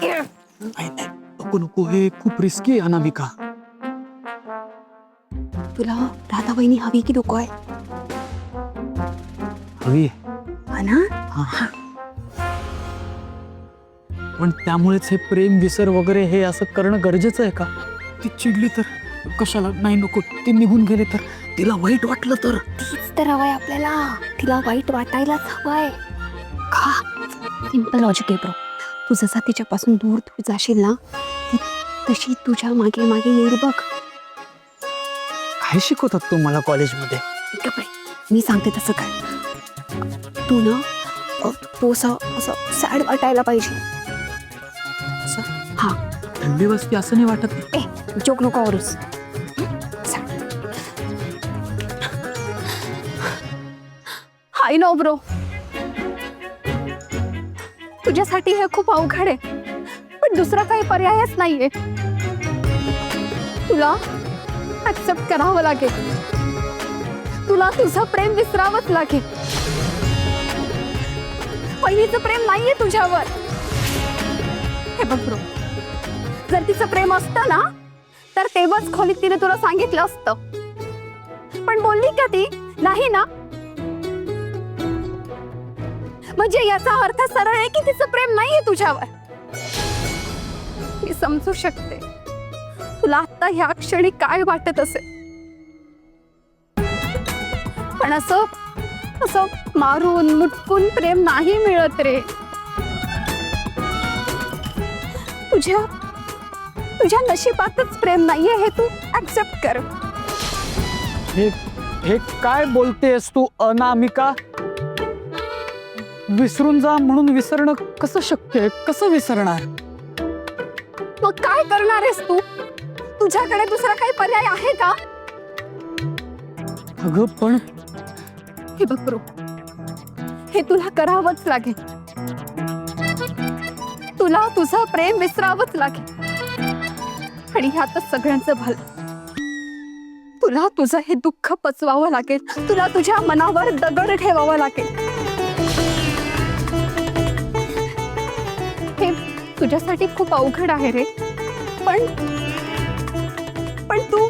नाही नाही, नको नको, हे खूप रिस्की आहे अनामिका. तुला राधा वहिनी हवी की नको आहे? हवी हा ना? हा. पण त्यामुळेच हे प्रेम विसर वगैरे हे असं करणं गरजेचं आहे का? ती चिडली तर कशाला? नाही नको, ती निघून गेली तर, तिला वाईट वाटलं तर. तीच तर हवंय आपल्याला, तिला वाईट वाटायलाच हवंय. का? सिंपल लॉजिक आहे ब्रो. तू जसा तिच्यापासून दूर दूर जाशील ना, ती तशी तुझ्या मागे मागे येईल बघ. काय शिकवतात तू मला कॉलेजमध्ये? गप्प रे. मी सांगते तसं काय. तू ना तू असं असं सॅड वाटायला पाहिजे. असं? हा. थंडी वाजते असं नाही वाटत? जोक नको आवरूस. हाय नो ब्रो, तुझ्यासाठी हे खूप अवघड आहे, पण दुसरा काही पर्यायच नाहीये. तुला ऍक्सेप्ट करावं लागेल. तुला तुझं प्रेम विसरावंच लागेल. पहिलीचं प्रेम नाहीये तुझ्यावर. हे बघ ब्रो, जर तिचं प्रेम असतं ना, तर तेव्हाच खोलीत तिने तुला सांगितलं असतं. पण बोलली का ती? नाही ना. म्हणजे याचा अर्थ सरळ आहे की तिचं प्रेम नाहीये तुझ्यावर. मी समजू शकते तुला आता ह्या क्षणी काय वाटत असेल, पण असं असं मारून मुटकून प्रेम नाही मिळत रे. तुझ्या तुझ्या नशिबातच प्रेम नाहीये हे तू ऍक्सेप्ट कर. हे हे काय बोलतेस तू अनामिका? विसरून जा म्हणून विसरणं कसं शक्य आहे? कसं विसरणार? मग काय करणार आहेस तू? तुझ्याकडे दुसरा काही पर्याय आहे का? अगं पण हे बघ ब्रो, हे तुला करावंच लागेल. तुला तुझं प्रेम विसरावंच लागेल, आणि ह्यातच सगळ्यांचं भलं. तुला तुझं हे दुःख पचवावं लागेल. तुला तुझ्या मनावर दगड ठेवावा लागेल. हे तुझ्यासाठी खूप अवघड आहे रे, पण पण तू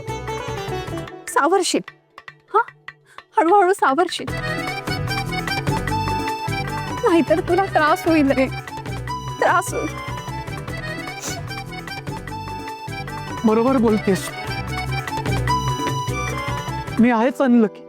सावरशील. हा, हळूहळू सावरशील, नाहीतर तुला त्रास होईल रे, त्रास होईल. बरोबर बोलतेस. मी आहेच अनलकी.